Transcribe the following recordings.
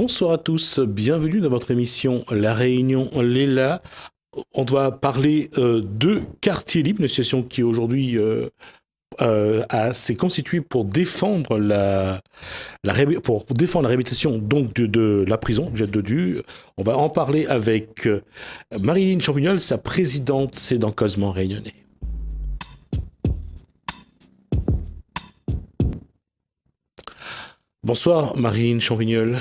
Bonsoir à tous, bienvenue dans votre émission La Réunion Léla. On va parler de Quartier Libre, une association qui aujourd'hui s'est constituée pour défendre pour défendre la réhabilitation donc de la prison Juliette Dodu. On va en parler avec Marilyn Champignol, sa présidente, c'est dans Causement Réunionnais. Bonsoir Marilyn Champignol.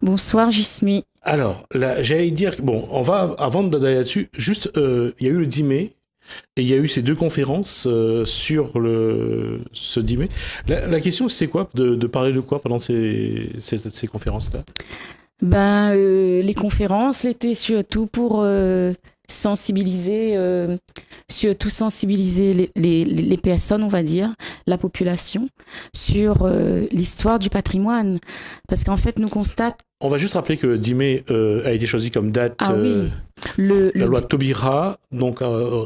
Bonsoir Gismi. Alors, là, j'allais dire, bon, on va, avant d'aller là-dessus, juste, il y a eu le 10 mai, et il y a eu ces deux conférences sur ce 10 mai. La question, c'est quoi de parler de quoi pendant ces conférences-là? Les conférences c'était surtout pour sensibiliser les personnes, on va dire, la population, sur l'histoire du patrimoine. Parce qu'en fait, nous constatons... On va juste rappeler que le 10 mai a été choisi comme date la loi Taubira, donc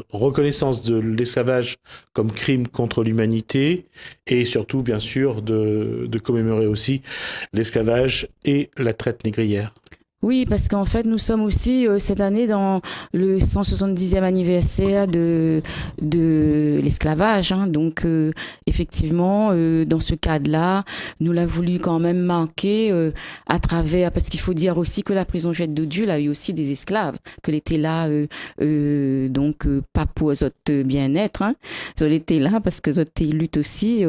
reconnaissance de l'esclavage comme crime contre l'humanité, et surtout, bien sûr, de commémorer aussi l'esclavage et la traite négrière. Oui, parce qu'en fait, nous sommes aussi cette année dans le 170e anniversaire de l'esclavage. Hein. Donc, effectivement, dans ce cadre-là, nous l'avons voulu quand même marquer à travers... Parce qu'il faut dire aussi que la prison Juliette Dodu a eu aussi des esclaves, qu'elle était là, pas pour notre bien-être. Hein. Elle était là parce que notre lutte aussi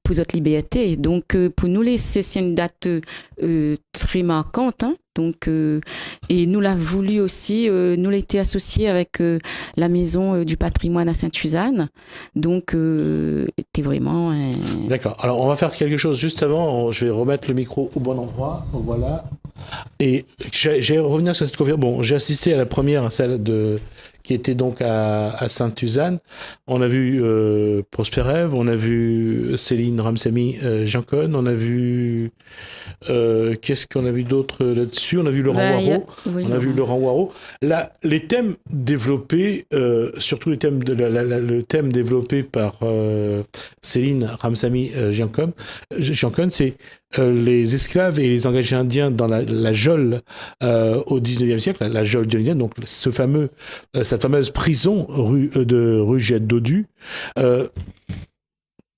pour notre liberté. Donc, pour nous, c'est une date très marquante. Hein. Donc, et nous l'a voulu aussi, nous l'étions associés avec la maison du patrimoine à Sainte-Suzanne. Donc, c'était vraiment... D'accord. Alors, on va faire quelque chose juste avant. Je vais remettre le micro au bon endroit. Voilà. Et j'ai revenir sur cette conférence. Bon, j'ai assisté à la première, celle qui était donc à Sainte-Suzanne. On a vu Prosper Ève, on a vu Céline Ramsamy Jancon, on a vu qu'est-ce qu'on a vu d'autre là-dessus? On a vu Laurent Waro. On a vu Laurent Waro. Là, les thèmes développés, surtout le thème développé par Céline Ramsamy Jancon, c'est les esclaves et les engagés indiens dans la geôle au 19e siècle, la geôle dionysienne, donc cette fameuse prison rue Juliette Dodu.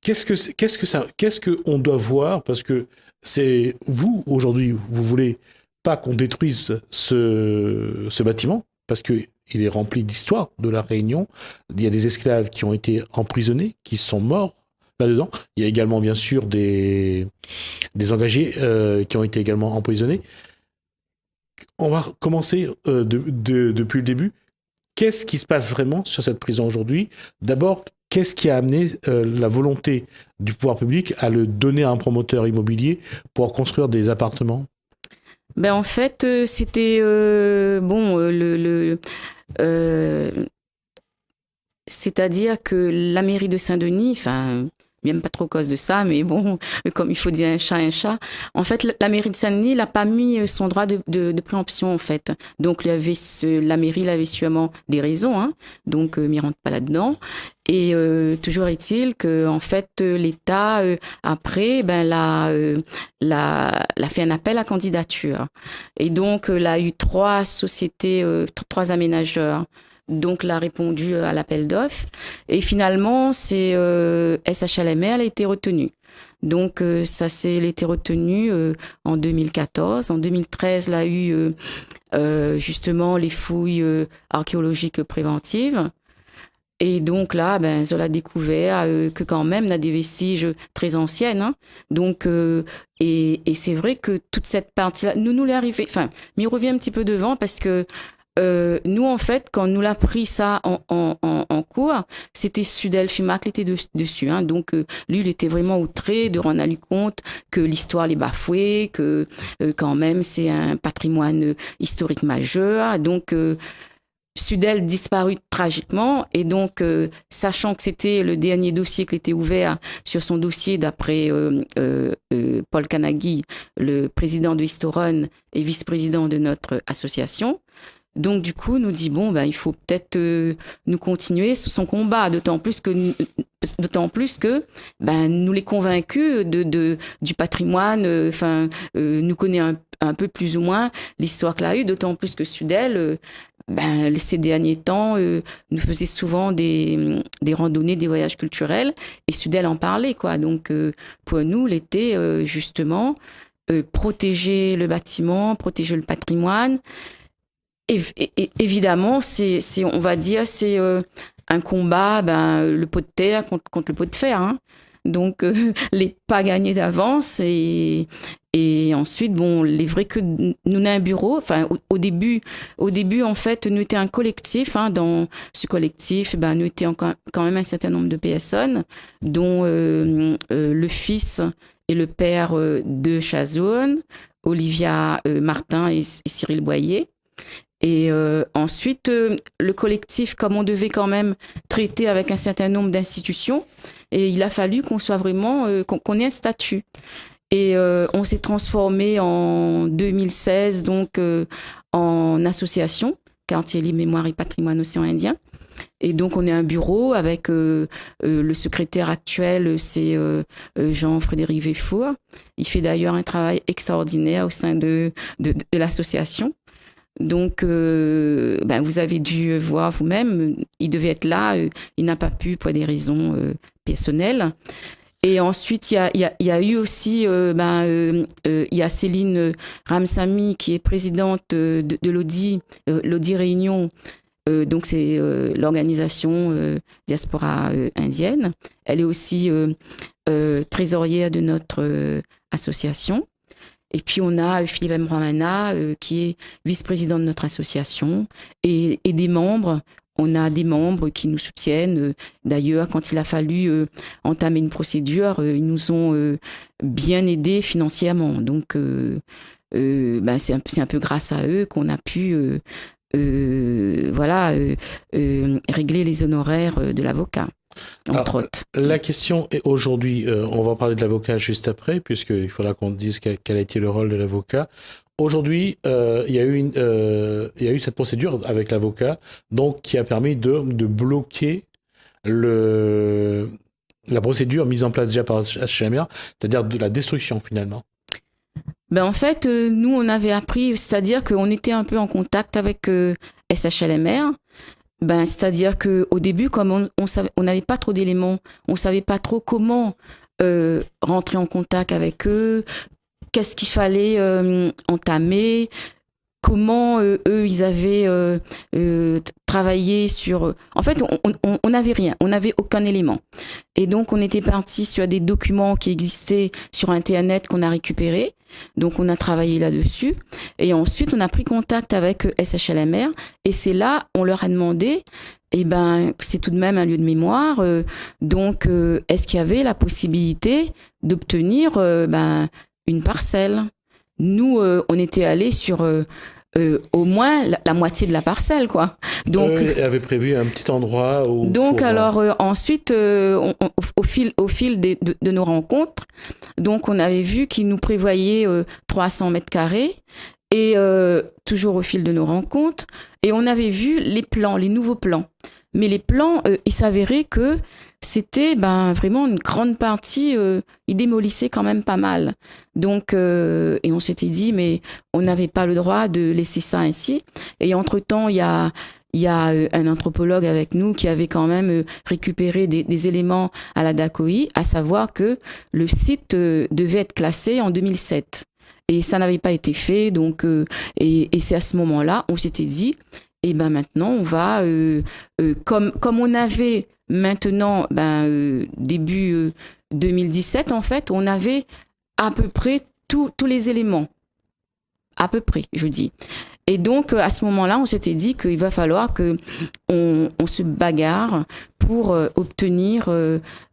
Qu'est-ce qu'on doit voir? Parce que c'est vous, aujourd'hui, vous voulez pas qu'on détruise ce bâtiment, parce qu'il est rempli d'histoire de la Réunion. Il y a des esclaves qui ont été emprisonnés, qui sont morts là-dedans. Il y a également, bien sûr, des engagés qui ont été également emprisonnés. On va commencer depuis le début. Qu'est-ce qui se passe vraiment sur cette prison aujourd'hui? D'abord, qu'est-ce qui a amené la volonté du pouvoir public à le donner à un promoteur immobilier pour construire des appartements? En fait, c'était c'est-à-dire que la mairie de Saint-Denis, même pas trop cause de ça, mais bon, comme il faut dire un chat. En fait, la mairie de Saint-Denis n'a pas mis son droit de préemption, en fait. Donc, la mairie avait sûrement des raisons, hein. Donc, m'y rentre pas là-dedans. Et toujours est-il que, en fait, l'État, après, l'a fait un appel à candidature. Et donc, il a eu 3 sociétés, 3 aménageurs. Donc, l'a répondu à l'appel d'offres. Et finalement, c'est SHLMR, elle a été retenue. Donc, elle a été retenue en 2014. En 2013, elle a eu justement les fouilles archéologiques préventives. Et donc là, on a découvert que quand même, on a des vestiges très anciennes. Hein. Donc, et c'est vrai que toute cette partie-là, nous l'est arrivé... mais il revient un petit peu devant parce que nous, en fait, quand nous l'a pris ça en cours, c'était Sudel Fimac qui était dessus. Hein. Donc, lui, il était vraiment outré de rendre à lui compte que l'histoire l'est bafouée, que quand même, c'est un patrimoine historique majeur. Donc, Sudel disparut tragiquement et donc, sachant que c'était le dernier dossier qui était ouvert sur son dossier d'après Paul Kanagi, le président de Historon et vice-président de notre association. Donc du coup, nous dit bon, il faut peut-être nous continuer son combat, d'autant plus que nous les convaincus du patrimoine, nous connaît un peu plus ou moins l'histoire qu'elle a eue, d'autant plus que Sudel, ces derniers temps, nous faisait souvent des randonnées, des voyages culturels, et Sudel en parlait, quoi. Donc, pour nous, l'été, justement, protéger le bâtiment, protéger le patrimoine. Évidemment, on va dire, c'est un combat, le pot de terre contre le pot de fer, hein. Donc, les pas gagnés d'avance et ensuite, il est vrai que nous, on a un bureau. Enfin, au début, en fait, nous étions un collectif. Hein, dans ce collectif, nous étions quand même un certain nombre de personnes, dont le fils et le père de Chazone, Olivia Martin et Cyril Boyer. Et ensuite, le collectif, comme on devait quand même traiter avec un certain nombre d'institutions, et il a fallu qu'on soit vraiment, qu'on ait un statut. Et on s'est transformé en 2016 donc en association Quartier Libre Mémoire et Patrimoine Océan Indien. Et donc on est un bureau avec le secrétaire actuel, c'est Jean-Frédéric Véfour. Il fait d'ailleurs un travail extraordinaire au sein de l'association. Donc, vous avez dû voir vous-même, il devait être là, il n'a pas pu pour des raisons personnelles. Et ensuite, il y a eu aussi, il y a Céline Ramsamy qui est présidente de l'Audi Réunion. Donc, c'est l'organisation diaspora indienne. Elle est aussi trésorière de notre association. Et puis, on a Philippe M. Ramana, qui est vice-président de notre association, et des membres. On a des membres qui nous soutiennent. D'ailleurs, quand il a fallu entamer une procédure, ils nous ont bien aidés financièrement. Donc, c'est un peu grâce à eux qu'on a pu régler les honoraires de l'avocat. Entre autres. La question est aujourd'hui, on va parler de l'avocat juste après, puisqu'il faudra qu'on dise quel a été le rôle de l'avocat. Aujourd'hui, il y a eu cette procédure avec l'avocat, donc qui a permis de bloquer la procédure mise en place déjà par HLMR, c'est-à-dire de la destruction finalement. En fait, nous, on avait appris, c'est-à-dire qu'on était un peu en contact avec SHLMR. C'est-à-dire qu'au début, comme on n'avait pas trop d'éléments, on ne savait pas trop comment rentrer en contact avec eux, qu'est-ce qu'il fallait entamer, comment eux, ils avaient travaillé sur... En fait, on n'avait rien, on n'avait aucun élément. Et donc, on était parti sur des documents qui existaient sur Internet qu'on a récupérés. Donc, on a travaillé là-dessus. Et ensuite, on a pris contact avec SHLMR. Et c'est là, on leur a demandé, c'est tout de même un lieu de mémoire. Donc, est-ce qu'il y avait la possibilité d'obtenir une parcelle? Nous, on était allés sur au moins la moitié de la parcelle, quoi. Donc, avait prévu un petit endroit où... Donc, ensuite, au fil de nos rencontres, donc on avait vu qu'ils nous prévoyaient 300 mètres carrés, et toujours au fil de nos rencontres, et on avait vu les plans, les nouveaux plans. Mais les plans, il s'avérait que c'était vraiment une grande partie, ils démolissaient quand même pas mal. Donc, et on s'était dit, mais on n'avait pas le droit de laisser ça ainsi. Et entre-temps, il y a un anthropologue avec nous qui avait quand même récupéré des éléments à la DACOI, à savoir que le site devait être classé en 2007. Et ça n'avait pas été fait. Donc, et c'est à ce moment-là, on s'était dit, maintenant, on va, comme on avait maintenant, début 2017, en fait, on avait à peu près tous les éléments. À peu près, je dis. Et donc, à ce moment-là, on s'était dit qu'il va falloir qu'on se bagarre pour obtenir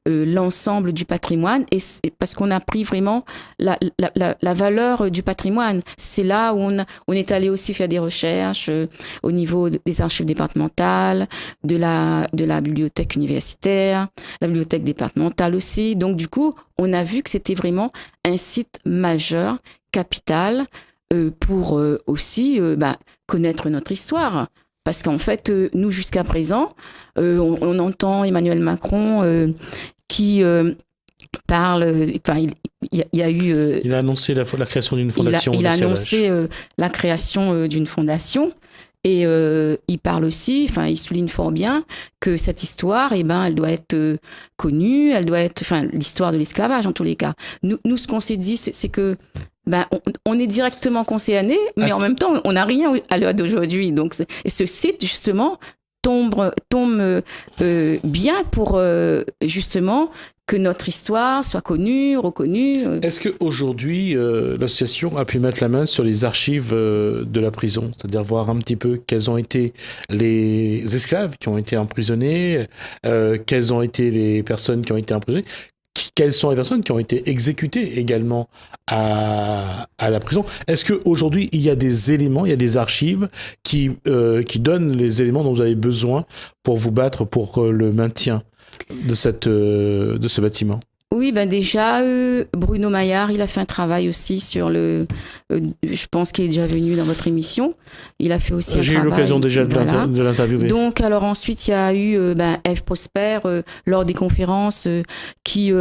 l'ensemble du patrimoine, et parce qu'on a pris vraiment la valeur du patrimoine. C'est là où on est allé aussi faire des recherches au niveau des archives départementales, de la bibliothèque universitaire, la bibliothèque départementale aussi. Donc, du coup, on a vu que c'était vraiment un site majeur, capital, pour aussi connaître notre histoire. Parce qu'en fait, nous, jusqu'à présent, on entend Emmanuel Macron qui parle... Enfin, il y a eu... il a annoncé la création d'une fondation. Il a annoncé la création d'une fondation. Et il parle aussi, enfin, il souligne fort bien que cette histoire, elle doit être connue, elle doit être, enfin, l'histoire de l'esclavage en tous les cas. Nous, ce qu'on s'est dit, c'est que, on est directement concerné, mais en même temps, on n'a rien à l'heure d'aujourd'hui. Donc, ce site justement tombe bien pour justement que notre histoire soit connue, reconnue. Est-ce qu'aujourd'hui, l'association a pu mettre la main sur les archives de la prison, c'est-à-dire voir un petit peu quels ont été les esclaves qui ont été emprisonnés, quelles ont été les personnes qui ont été emprisonnées, quelles sont les personnes qui ont été exécutées également à la prison? Est-ce qu'aujourd'hui, il y a des éléments, il y a des archives qui donnent les éléments dont vous avez besoin pour vous battre pour le maintien de ce bâtiment? Oui, déjà, Bruno Maillard, il a fait un travail aussi sur je pense qu'il est déjà venu dans votre émission. Il a fait aussi un travail. J'ai eu l'occasion déjà de l'interviewer. Donc, alors ensuite, il y a eu Ève Prosper lors des conférences qui,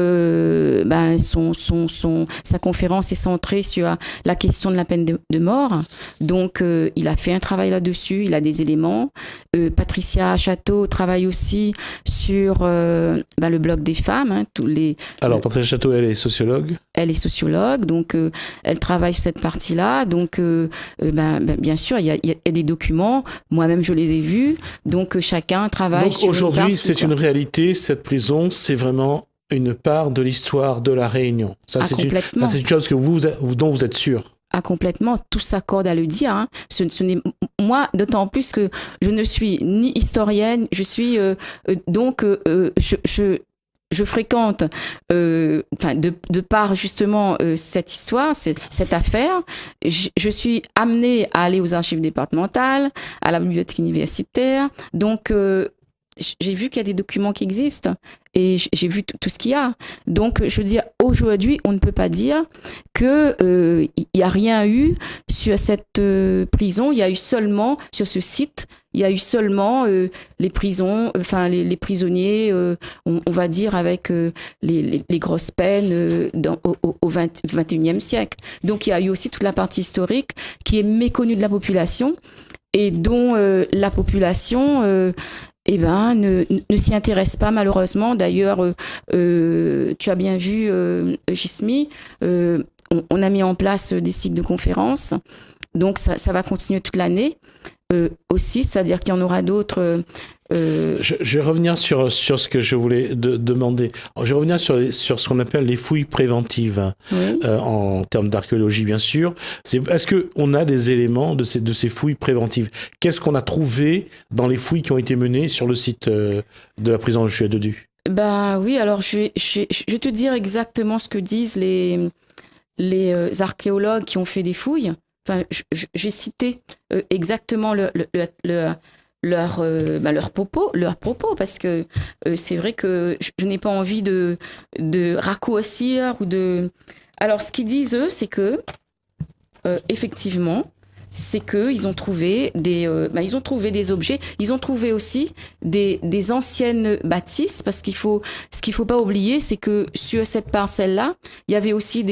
sa conférence est centrée sur la question de la peine de mort. Donc, il a fait un travail là-dessus. Il a des éléments. Patricia Château travaille aussi sur le blog des femmes. Hein, Alors, Patricia Château, elle est sociologue. Elle est sociologue, donc elle travaille sur cette partie-là. Donc, bien sûr, il y a des documents. Moi-même, je les ai vus. Donc, chacun travaille sur une partie. Donc, aujourd'hui, c'est une réalité. Cette prison, c'est vraiment une part de l'histoire de la Réunion. Ça, c'est une chose dont vous êtes sûr. Ah, complètement, tout s'accorde à le dire. Hein. Ce n'est moi, d'autant plus que je ne suis ni historienne, je suis je fréquente, de par justement cette histoire, cette affaire, je suis amenée à aller aux archives départementales, à la bibliothèque universitaire. Donc, j'ai vu qu'il y a des documents qui existent et j'ai vu tout ce qu'il y a. Donc, je veux dire, aujourd'hui, on ne peut pas dire qu'il n'y a rien eu sur cette prison. Il y a eu seulement, sur ce site, il y a eu seulement les prisons, les prisonniers, on va dire, avec les grosses peines au 21e siècle. Donc, il y a eu aussi toute la partie historique qui est méconnue de la population et dont la population... ne s'y intéresse pas malheureusement. D'ailleurs, tu as bien vu, Gismi, on a mis en place des cycles de conférences. Donc, ça va continuer toute l'année aussi, c'est-à-dire qu'il y en aura d'autres. Je vais revenir sur ce que je voulais demander. Je vais revenir sur ce qu'on appelle les fouilles préventives, oui. En termes d'archéologie, bien sûr. Est-ce qu'on a des éléments de ces fouilles préventives? Qu'est-ce qu'on a trouvé dans les fouilles qui ont été menées sur le site de la prison de Chouadedou? Oui, alors je vais te dire exactement ce que disent les archéologues qui ont fait des fouilles. Enfin, j'ai cité exactement leurs propos, parce que c'est vrai que je n'ai pas envie de raccourcir ou de... Alors, ce qu'ils disent, eux, c'est que, effectivement, c'est qu'ils ont trouvé ils ont trouvé des objets, ils ont trouvé aussi des anciennes bâtisses, parce ce qu'il faut pas oublier, c'est que sur cette parcelle-là, il y avait aussi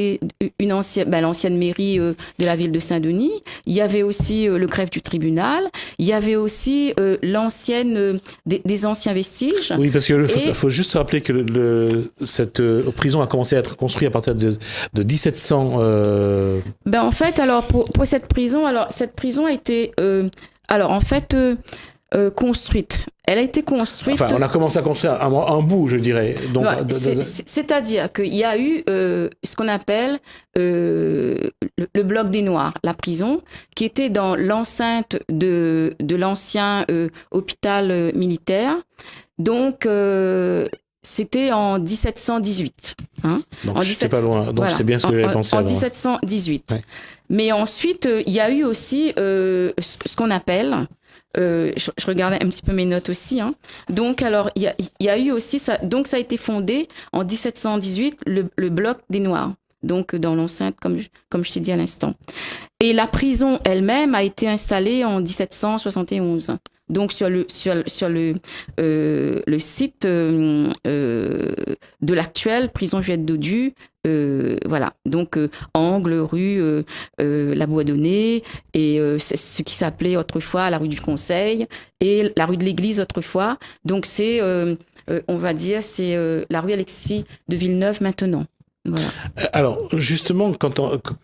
l'ancienne mairie de la ville de Saint-Denis, il y avait aussi le greffe du tribunal, il y avait aussi des anciens vestiges. Oui, parce que faut juste rappeler que cette prison a commencé à être construite à partir de 1700. En fait, alors pour cette prison, cette prison a été, construite. Elle a été construite. Enfin, on a commencé à construire un bout, je dirais. Donc, c'est-à-dire qu'il y a eu ce qu'on appelle le bloc des Noirs, la prison, qui était dans l'enceinte de l'ancien hôpital militaire. Donc, c'était en 1718. Hein. Donc, c'est pas loin. Donc, voilà. C'est bien ce que j'avais pensé avant. En 1718. Ouais. Mais ensuite, il y a eu aussi ce qu'on appelle... je regardais un petit peu mes notes aussi. Hein. Donc, alors, il y a eu aussi... Donc, ça a été fondé en 1718, le bloc des Noirs. donc dans l'enceinte, comme je t'ai dit à l'instant. Et la prison elle-même a été installée en 1771. Donc sur le site de l'actuelle prison Juliette Dodu, voilà. Donc angle rue La Boisdonnais et c'est ce qui s'appelait autrefois la rue du Conseil et la rue de l'Église autrefois. Donc c'est on va dire c'est la rue Alexis de Villeneuve maintenant. Voilà. Alors, justement,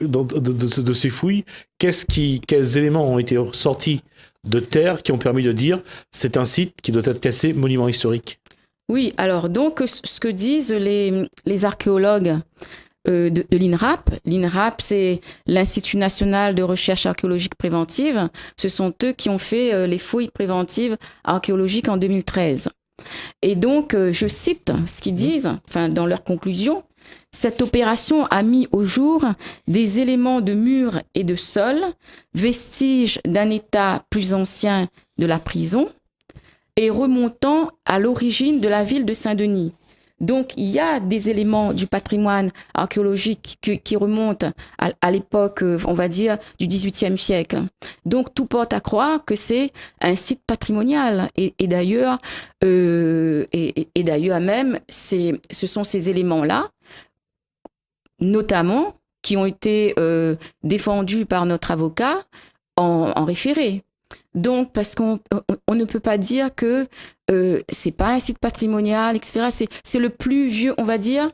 de ces fouilles, quels éléments ont été sortis de terre qui ont permis de dire c'est un site qui doit être classé monument historique? Oui, alors donc ce que disent les archéologues de l'INRAP. L'INRAP, c'est l'Institut national de recherche archéologique préventive. Ce sont eux qui ont fait les fouilles préventives archéologiques en 2013. Et donc, je cite ce qu'ils disent, enfin dans leur conclusion. Cette opération a mis au jour des éléments de murs et de sol, vestiges d'un état plus ancien de la prison et remontant à l'origine de la ville de Saint-Denis. Donc, il y a des éléments du patrimoine archéologique qui remontent à l'époque, on va dire, du XVIIIe siècle. Donc, tout porte à croire que c'est un site patrimonial. Et d'ailleurs, même, ce sont ces éléments-là, notamment, qui ont été défendus par notre avocat en référé. Donc, parce qu'on ne peut pas dire que c'est pas un site patrimonial, etc. C'est le plus vieux, on va dire,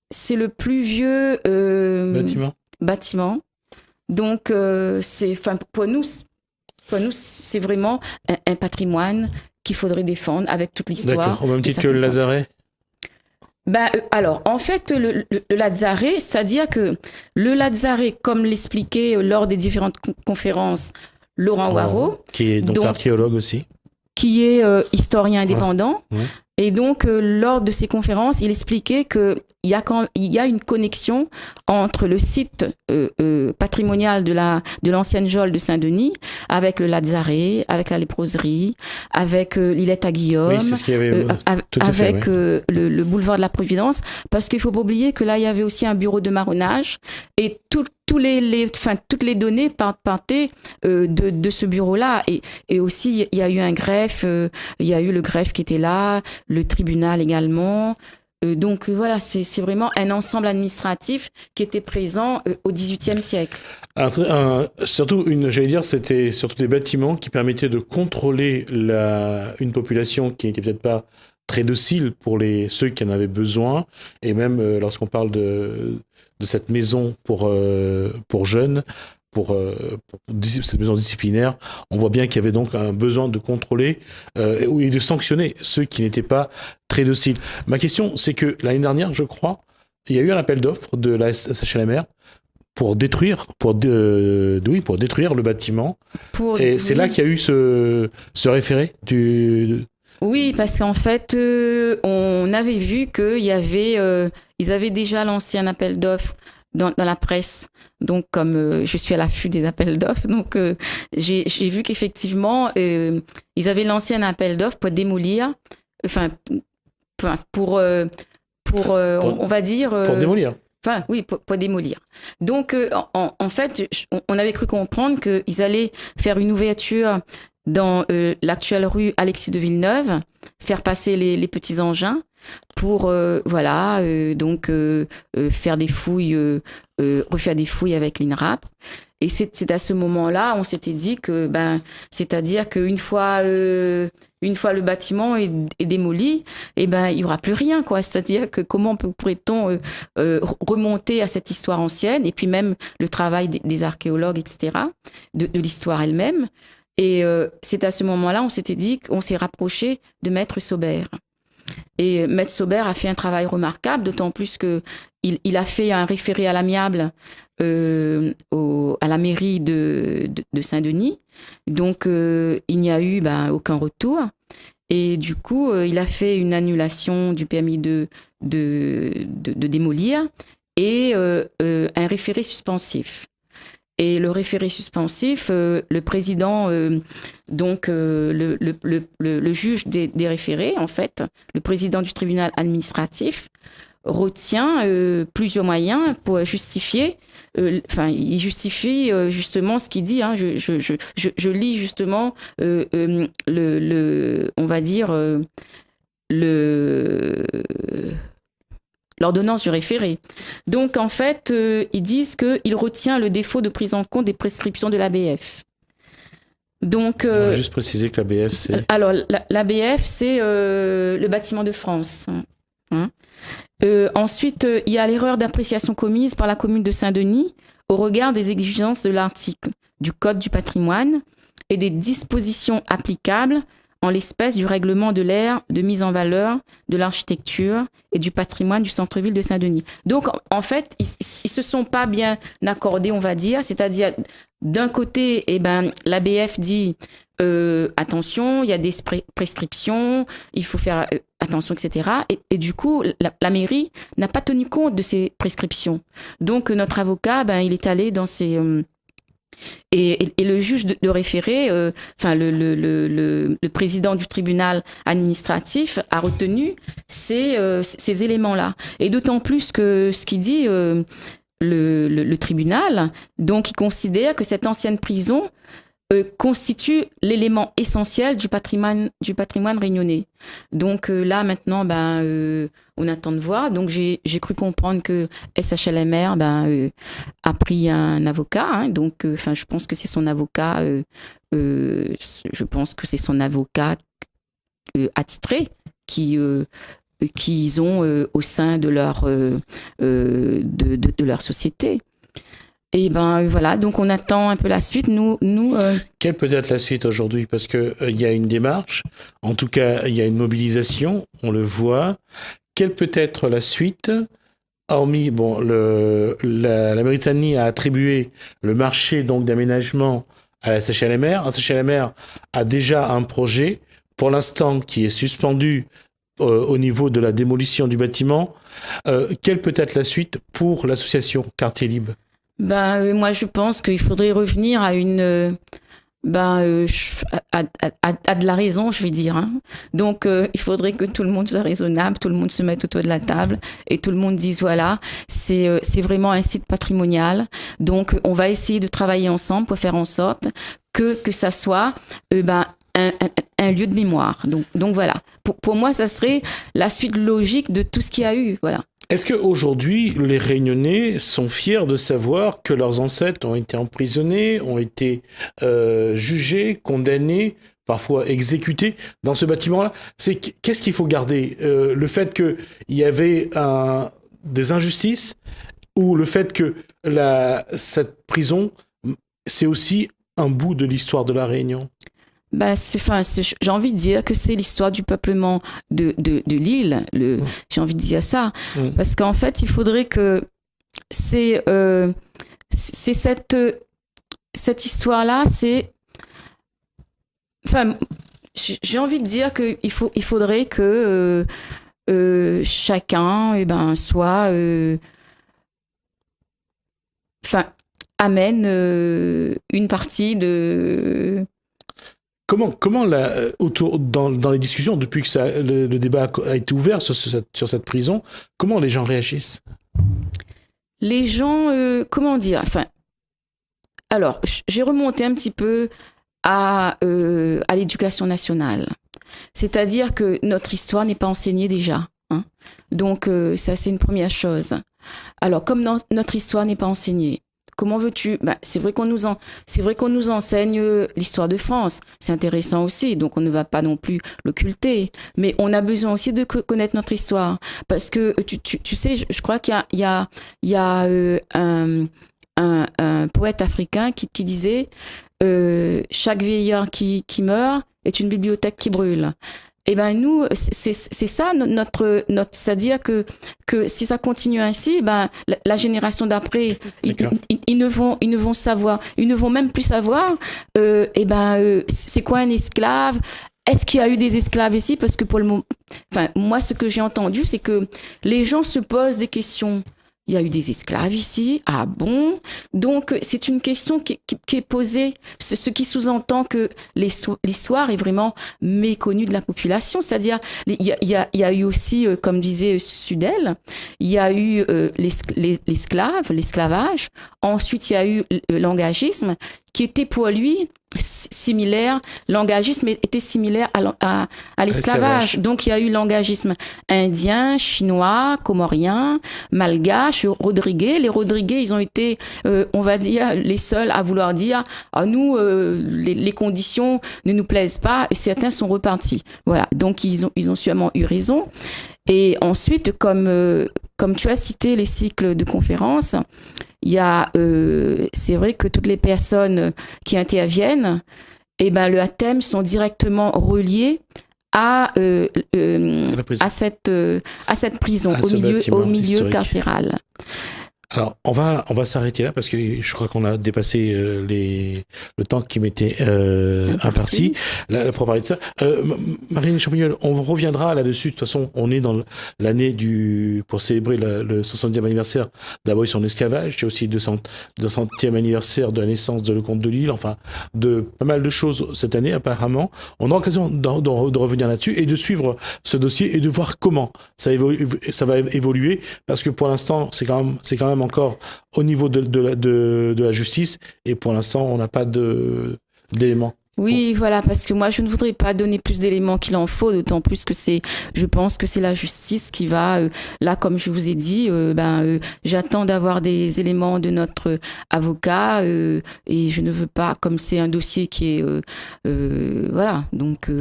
c'est le plus vieux bâtiment. Donc, pour nous, c'est vraiment un patrimoine qu'il faudrait défendre avec toute l'histoire. D'accord, au même titre que le Lazaret. Alors, en fait, le Lazaret, c'est-à-dire que le Lazaret, comme l'expliquait lors des différentes conférences Laurent Waro, qui est donc archéologue aussi, qui est historien indépendant. Ouais. Et donc, lors de ces conférences, il expliquait qu'il y a une connexion entre le site patrimonial de l'ancienne geôle de Saint-Denis avec le Lazaret, avec la léproserie, avec l'Îlette à Guillaume, oui, c'est ce qu'il y avait, avec le boulevard de la Providence, parce qu'il ne faut pas oublier que là, il y avait aussi un bureau de marronnage et toutes les données partaient de ce bureau-là. Et aussi, il y a eu un greffe, il y a eu le greffe qui était là, le tribunal également. Donc voilà, c'est vraiment un ensemble administratif qui était présent au XVIIIe siècle. Surtout, c'était surtout des bâtiments qui permettaient de contrôler une population qui n'était peut-être pas très docile pour ceux qui en avaient besoin. Et même lorsqu'on parle de cette maison pour jeunes, pour cette maison disciplinaire, on voit bien qu'il y avait donc un besoin de contrôler et de sanctionner ceux qui n'étaient pas très dociles. Ma question, c'est que l'année dernière, je crois, il y a eu un appel d'offres de la SHLMR pour détruire le bâtiment. Et c'est là qu'il y a eu ce référé Oui, parce qu'en fait, on avait vu qu'ils avaient déjà lancé un appel d'offres dans la presse. Donc, comme je suis à l'affût des appels d'offres, donc j'ai vu qu'effectivement, ils avaient lancé un appel d'offres pour démolir, on va dire... pour démolir. Enfin, oui, pour démolir. Donc, en fait, on avait cru comprendre qu'ils allaient faire une ouverture dans l'actuelle rue Alexis de Villeneuve, faire passer les petits engins pour faire des fouilles, refaire des fouilles avec l'INRAP. Et c'est à ce moment-là, on s'était dit que, c'est-à-dire qu'une fois le bâtiment est démoli, il y aura plus rien, quoi. C'est-à-dire que comment pourrait-on remonter à cette histoire ancienne, et puis même le travail des archéologues, etc., de l'histoire elle-même. Et c'est à ce moment-là, on s'était dit qu'on s'est rapproché de Maître Saubert. Et Maître Saubert a fait un travail remarquable, d'autant plus qu'il a fait un référé à l'amiable à la mairie de Saint-Denis. Donc, il n'y a eu aucun retour. Et du coup, il a fait une annulation du permis de démolir et un référé suspensif. Et le référé suspensif, le président, le juge des référés, en fait, le président du tribunal administratif, retient plusieurs moyens pour justifier. Il justifie justement ce qu'il dit. Hein. Je lis justement on va dire l'ordonnance du référé. Donc en fait, ils disent qu'il retient le défaut de prise en compte des prescriptions de l'ABF. Donc, on va juste préciser que l'ABF, c'est... Alors, l'ABF, c'est le bâtiment de France. Hein. Ensuite, il y a l'erreur d'appréciation commise par la commune de Saint-Denis au regard des exigences de l'article du Code du patrimoine et des dispositions applicables en l'espèce du règlement de l'aire de mise en valeur de l'architecture et du patrimoine du centre-ville de Saint-Denis. Donc, en fait, ils ne se sont pas bien accordés, on va dire. C'est-à-dire, d'un côté, l'ABF dit attention, il y a des prescriptions, il faut faire attention, etc. Et du coup, la mairie n'a pas tenu compte de ces prescriptions. Donc, notre avocat, il est allé dans ces... Et le juge de référé, le président du tribunal administratif a retenu ces éléments-là. Et d'autant plus que ce qu'il dit, le tribunal, donc il considère que cette ancienne prison constitue l'élément essentiel du patrimoine réunionnais. Donc là, maintenant, on attend de voir. Donc j'ai cru comprendre que SHLMR a pris un avocat. Hein, donc, je pense que c'est son avocat. Je pense que c'est son avocat attitré qu'ils ont au sein de leur société. Et voilà, donc on attend un peu la suite. Quelle peut être la suite aujourd'hui? Parce que il y a une démarche, en tout cas il y a une mobilisation, on le voit. Quelle peut être la suite? Hormis, la mairie de Saint-Denis a attribué le marché donc d'aménagement à la CHLMR. La CHLMR a déjà un projet, pour l'instant, qui est suspendu au niveau de la démolition du bâtiment. Quelle peut être la suite pour l'association Quartier Libre? Moi, je pense qu'il faudrait revenir à à de la raison, je vais dire. Hein. Donc, il faudrait que tout le monde soit raisonnable, tout le monde se mette autour de la table et tout le monde dise, voilà, c'est vraiment un site patrimonial. Donc, on va essayer de travailler ensemble pour faire en sorte que ça soit un lieu de mémoire. Donc voilà. Pour moi, ça serait la suite logique de tout ce qu'il y a eu. Voilà. Est-ce qu'aujourd'hui, les Réunionnais sont fiers de savoir que leurs ancêtres ont été emprisonnés, ont été jugés, condamnés, parfois exécutés dans ce bâtiment-là? Qu'est-ce qu'il faut garder? Le fait qu'il y avait des injustices, ou le fait que cette prison, c'est aussi un bout de l'histoire de la Réunion? J'ai envie de dire que c'est l'histoire du peuplement de l'île. J'ai envie de dire ça. Parce qu'en fait, il faudrait que c'est cette histoire-là, j'ai envie de dire qu'il faudrait que chacun soit... amène une partie de... Comment dans les discussions, depuis que le débat a été ouvert sur cette prison, comment les gens réagissent? Les gens, comment dire? Alors, j'ai remonté un petit peu à l'éducation nationale. C'est-à-dire que notre histoire n'est pas enseignée déjà. Hein. Donc, ça, c'est une première chose. Alors, comme notre histoire n'est pas enseignée, comment veux-tu? C'est vrai qu'on nous enseigne l'histoire de France. C'est intéressant aussi, donc on ne va pas non plus l'occulter. Mais on a besoin aussi de connaître notre histoire. Parce que, tu sais, je crois qu'il y a un poète africain qui disait chaque vieillard qui meurt est une bibliothèque qui brûle. Eh nous, c'est ça notre, c'est-à-dire que si ça continue ainsi, la génération d'après, ils ne vont savoir, ils ne vont même plus savoir, c'est quoi un esclave? Est-ce qu'il y a eu des esclaves ici? Parce que pour le moment, moi, ce que j'ai entendu, c'est que les gens se posent des questions. Il y a eu des esclaves ici. Ah bon? Donc, c'est une question qui est posée, ce qui sous-entend que l'histoire est vraiment méconnue de la population. C'est-à-dire, il y a eu aussi, comme disait Sudel, il y a eu l'esclavage. Ensuite, il y a eu l'engagisme, qui était pour lui similaire. L'engagisme était similaire à l'esclavage. Donc, il y a eu l'engagisme indien, chinois, comorien, malgache, rodriguais. Les rodriguais, ils ont été, on va dire, les seuls à vouloir dire nous, les conditions ne nous plaisent pas, et certains sont repartis. Voilà. Donc, ils ont sûrement eu raison. Et ensuite, comme tu as cité les cycles de conférences, il y a, c'est vrai que toutes les personnes qui interviennent, le thème sont directement reliés à cette prison, au milieu carcéral. Alors, on va s'arrêter là parce que je crois qu'on a dépassé le temps qui m'était imparti. Pour parler de ça, Marine Champignol, on reviendra là-dessus. De toute façon, on est dans l'année pour célébrer le 60e anniversaire d'abolition de l'esclavage. C'est aussi le 200e anniversaire de la naissance de Lecomte de Lille. Enfin, de pas mal de choses cette année, apparemment. On aura l'occasion de revenir là-dessus et de suivre ce dossier et de voir comment ça va évoluer, parce que pour l'instant, c'est quand même encore au niveau de la justice, et pour l'instant on n'a pas d'éléments. Oui, voilà, parce que moi je ne voudrais pas donner plus d'éléments qu'il en faut, d'autant plus que je pense que c'est la justice qui va, là comme je vous ai dit, j'attends d'avoir des éléments de notre avocat, et je ne veux pas, comme c'est un dossier qui est, voilà, donc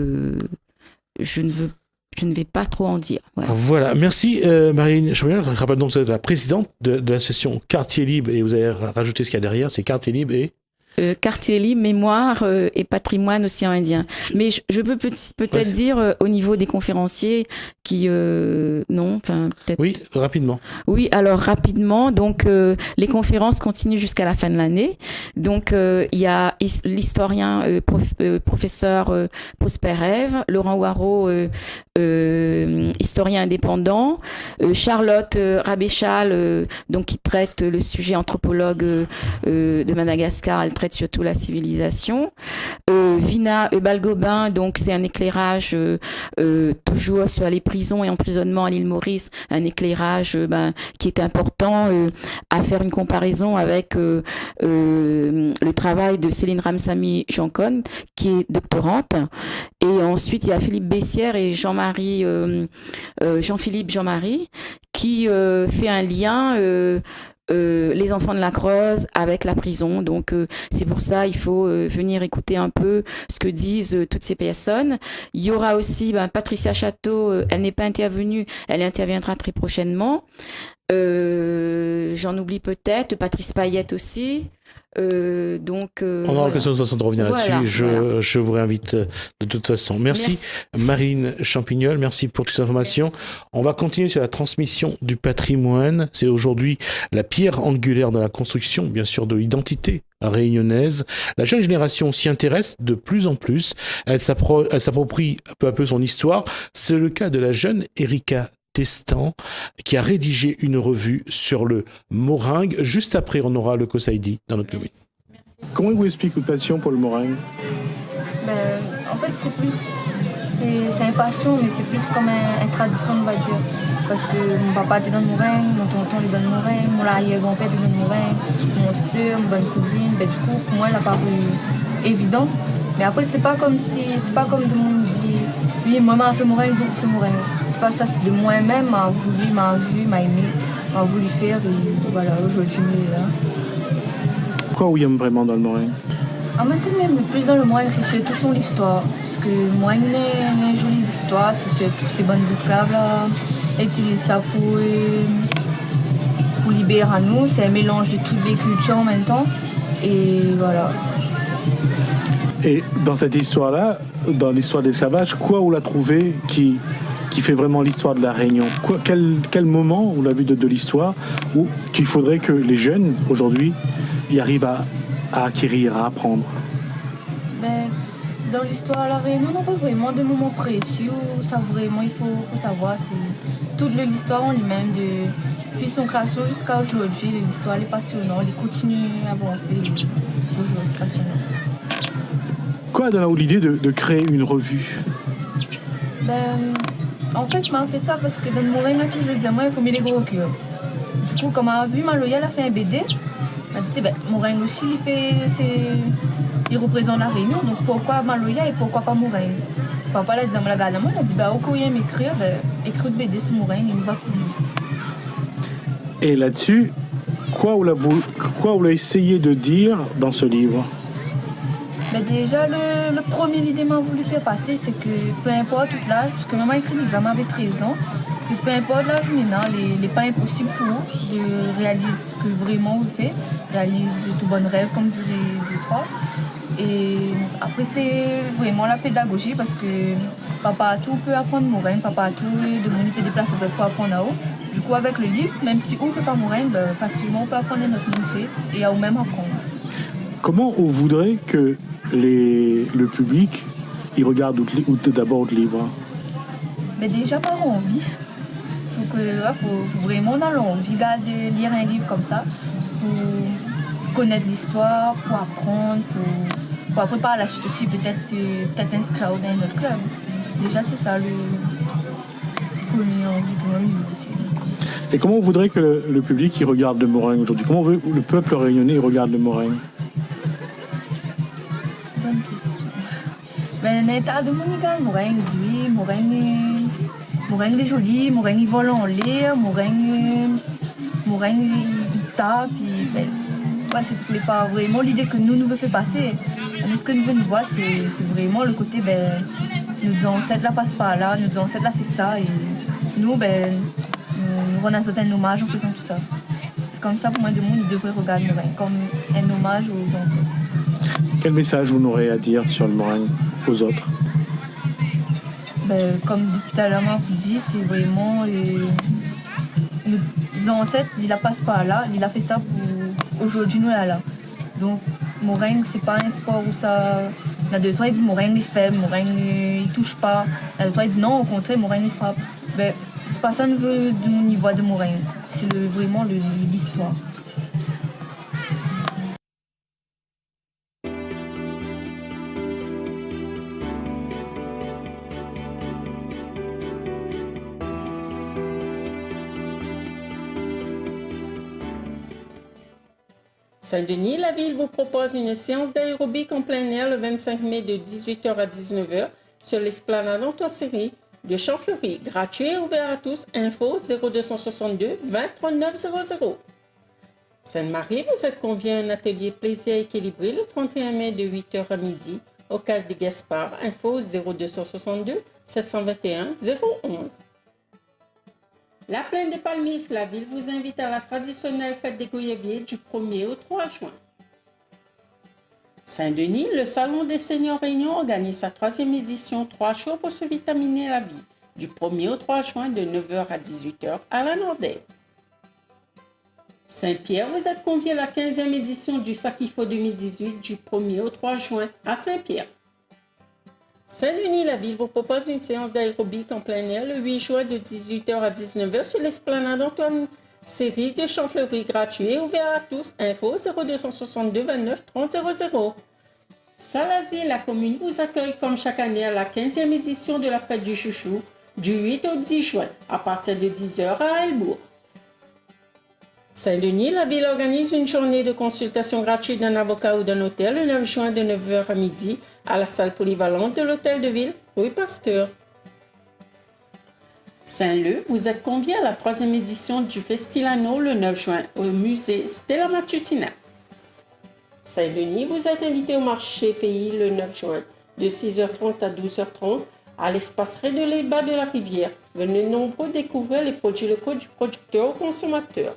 je ne vais pas trop en dire. Voilà. Merci Marine Champignol. Je rappelle donc que vous êtes la présidente de l'association Quartier Libre, et vous avez rajouté ce qu'il y a derrière, c'est Quartier Libre et... Quartier Libre, mémoire et patrimoine océan Indien. Mais je peux peut-être dire au niveau des conférenciers qui... non, enfin peut-être... Oui, rapidement. Oui, alors rapidement. Donc les conférences continuent jusqu'à la fin de l'année. Donc il y a l'historien professeur Prosper Ève, Laurent Waro, historien indépendant, Charlotte Rabéchal, donc qui traite le sujet anthropologue de Madagascar. Elle traite surtout la civilisation. Vina Balgobin, donc c'est un éclairage toujours sur les prisons et emprisonnements à l'île Maurice, un éclairage qui est important à faire une comparaison avec le travail de Céline Ramsamy Jancon, qui est doctorante. Et ensuite il y a Philippe Bessières et Jean-Philippe Jean-Marie qui fait un lien les enfants de la Creuse avec la prison. Donc c'est pour ça il faut venir écouter un peu ce que disent toutes ces personnes. Il y aura aussi Patricia Château, elle n'est pas intervenue, elle interviendra très prochainement. J'en oublie peut-être, Patrice Payette aussi. On aura l'occasion de revenir là-dessus. Je vous réinvite de toute façon. Merci. Marine Champignol, merci pour toutes ces informations. Merci. On va continuer sur la transmission du patrimoine. C'est aujourd'hui la pierre angulaire de la construction, bien sûr, de l'identité réunionnaise. La jeune génération s'y intéresse de plus en plus. Elle s'approprie peu à peu son histoire. C'est le cas de la jeune Erika Testan, qui a rédigé une revue sur le moringue. Juste après, on aura le Kosaïdi dans notre commune. Comment il vous explique votre passion pour le moringue? En fait, c'est une passion, mais c'est plus comme une tradition, on va dire. Parce que mon papa était dans le moringue, mon tonton est dans le moringue, mon arrière-grand-père est dans le moringue, mon soeur, ma bonne cousine. Du coup, pour moi, il n'a pas paru évident. Mais après, c'est pas comme tout le monde dit, oui, maman a fait moringue, vous faites moringue. C'est pas ça, c'est de moi-même, m'a vu, m'a aimé, m'a voulu faire, et voilà, aujourd'hui, là. Quoi vous aimez vraiment dans le moringue? Moi, c'est même le plus dans le moringue, c'est surtout son histoire. Parce que le moringue a une jolie histoire, c'est surtout ces bonnes esclaves là. Utilise ça pour libérer à nous, c'est un mélange de toutes les cultures en même temps. Et voilà. Et dans cette histoire-là, dans l'histoire de l'esclavage, quoi vous la trouvez qui fait vraiment l'histoire de la Réunion? Quel moment, vous l'avez vu de l'histoire, où qu'il faudrait que les jeunes, aujourd'hui, y arrivent à acquérir, à apprendre? Dans l'histoire, la Réunion n'a pas vraiment de moments précis où ça vraiment il faut savoir. C'est toute l'histoire en lui-même, depuis son création jusqu'à aujourd'hui. L'histoire est passionnante, il continue à avancer. Toujours, c'est passionnant. Quoi a donné l'idée de créer une revue? En fait, je m'en fais ça parce que dans mon règne, je disais, moi, il faut mettre les gros cœurs. Du coup, comme on a vu, Maloya, elle a fait un BD. Elle a dit, mon règne aussi, il représente la Réunion, donc pourquoi Maloya et pourquoi pas mon règne? Papa l'a dit, elle a dit, au courrier m'écrire, écrire de BD sur mon règne, il va courir. Et là-dessus, quoi vous l'avez essayé de dire dans ce livre? Déjà, le premier idée m'a voulu faire passer, c'est que peu importe tout l'âge, parce que maman écrit vraiment avec 13 ans, que peu importe l'âge maintenant, il n'est pas impossible pour eux de réaliser ce que vraiment on fait, réaliser de tout bon rêve, comme dirait les trois. Et après, c'est vraiment la pédagogie, parce que papa a tout peut apprendre mon règne, papa a tout, de mon peut déplacer ça pour apprendre à haut. Du coup, avec le livre, même si on ne fait pas mon règne, facilement on peut apprendre notre monde fait et à nous-mêmes apprendre. Comment on voudrait que le public il regarde d'abord le livre? Déjà par envie. Faut vraiment dans l'envie de lire un livre comme ça pour connaître l'histoire, pour apprendre, pour après par la suite aussi peut-être inscrire dans un autre club. Déjà c'est ça le premier envie de mon livre aussi. Et comment on voudrait que le public il regarde le Moraigne aujourd'hui? Comment on veut que le peuple réunionnais il regarde le Moraigne? L'état de Moraigne dit, Moraigne est joli, Moraigne il vole en l'air, Moraigne il tape, c'est pas vraiment l'idée que nous veut faire passer. Nous, ce que nous voulons voir, c'est vraiment le côté, nos ancêtres là passent par là, nos ancêtres là fait ça, et nous, nous rendons un hommage en faisant tout ça. C'est comme ça pour moi, le monde devrait regarder Moraigne, comme un hommage aux ancêtres. Quel message vous aurez à dire sur le Moraigne aux autres? Comme depuis tout à l'heure, on dit, c'est vraiment les ancêtres, ils la passent par là, il a fait ça pour aujourd'hui, nous là. Donc, Moraigne, c'est pas un sport où ça. Là, de toi, ils disent Moraigne est faible, Moraigne il touche pas. Là, de toi, ils disent non, au contraire, Moraigne il frappe. C'est pas ça de mon niveau de Moraigne, c'est vraiment l'histoire. Saint-Denis, la ville vous propose une séance d'aérobic en plein air le 25 mai de 18h à 19h sur l'esplanade Antoine-Série de Champfleury. Gratuit et ouvert à tous. Info 0262 20 39 00. Sainte-Marie, vous êtes conviés à un atelier plaisir équilibré le 31 mai de 8h à midi au Case des Gaspard. Info 0262 721 011. La Plaine des Palmistes, la ville vous invite à la traditionnelle fête des Goyaviers du 1er au 3 juin. Saint-Denis, le Salon des Seigneurs Réunion organise sa 3e édition 3 jours pour se vitaminer la vie du 1er au 3 juin de 9h à 18h à la Nordelle. Saint-Pierre, vous êtes conviés à la 15e édition du Sakifo 2018 du 1er au 3 juin à Saint-Pierre. Saint-Denis, la ville vous propose une séance d'aérobic en plein air le 8 juin de 18h à 19h sur l'esplanade Antoine-Série de Champfleury, gratuit et ouvert à tous. Info 0262 29 30 00. Salazie, la commune vous accueille comme chaque année à la 15e édition de la fête du chouchou du 8 au 10 juin à partir de 10h à Elbourg. Saint-Denis, la ville organise une journée de consultation gratuite d'un avocat ou d'un hôtel le 9 juin de 9h à midi à la salle polyvalente de l'hôtel de ville, rue Pasteur. Saint-Leu, vous êtes conviés à la 3e édition du Festilano le 9 juin au musée Stella Matutina. Saint-Denis, vous êtes invité au marché pays le 9 juin de 6h30 à 12h30 à l'espace Rédelé bas de la rivière. Venez nombreux découvrir les produits locaux du producteur au consommateur.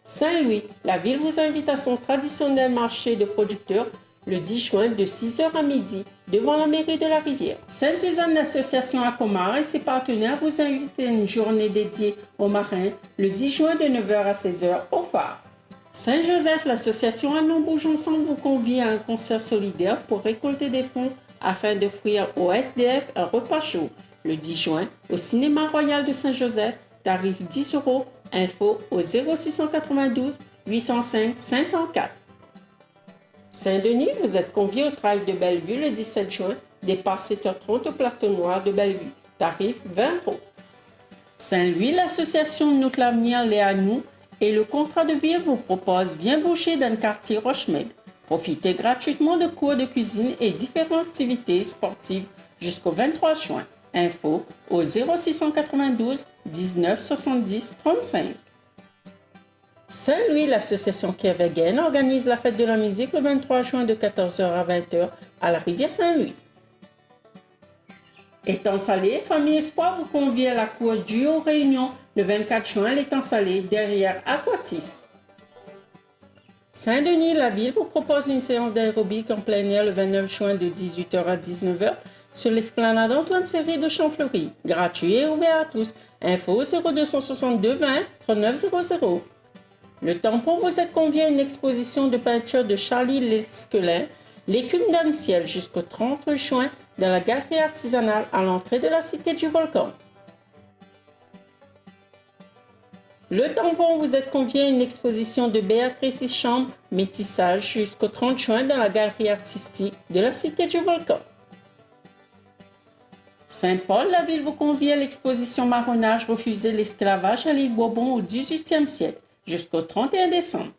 Saint-Louis, la ville vous invite à son traditionnel marché de producteurs le 10 juin de 6h à midi devant la mairie de la Rivière. Sainte-Suzanne, l'association Acomar et ses partenaires vous invitent à une journée dédiée aux marins le 10 juin de 9h à 16h au phare. Saint-Joseph, l'association Allons Bouge Ensemble vous convie à un concert solidaire pour récolter des fonds afin d'offrir aux SDF un repas chaud. Le 10 juin, au Cinéma Royal de Saint-Joseph, tarif 10 €. Info au 0692 805 504. Saint-Denis, vous êtes conviés au Trail de Bellevue le 17 juin, départ 7h30 au plateau noir de Bellevue, tarif 20 €. Saint-Louis, l'association Notre Avenir, l'est à nous et le contrat de ville vous propose Viens boucher dans le quartier Rochemaigre. Profitez gratuitement de cours de cuisine et différentes activités sportives jusqu'au 23 juin. Info au 0692 19 70 35. Saint-Louis, l'association Kervegen organise la fête de la musique le 23 juin de 14h à 20h à la rivière Saint-Louis. Étang Salé, Famille Espoir vous convie à la cour Duo Réunion le 24 juin à l'Étang Salé derrière Aquatis. Saint-Denis, la ville vous propose une séance d'aérobic en plein air le 29 juin de 18h à 19h sur l'esplanade Antoine Serré de Champfleury. Gratuit et ouvert à tous. Info 0262 20 39 00. Le Tampon vous êtes convié à une exposition de peinture de Charlie Lesquelin, l'écume dans le ciel, jusqu'au 30 juin dans la galerie artisanale à l'entrée de la Cité du Volcan. Le Tampon vous êtes convié à une exposition de Béatrice Chambre, métissage, jusqu'au 30 juin dans la galerie artistique de la Cité du Volcan. Saint-Paul, la ville vous convie à l'exposition Marronnage, refuser l'esclavage à l'île Bourbon au XVIIIe siècle, jusqu'au 31 décembre.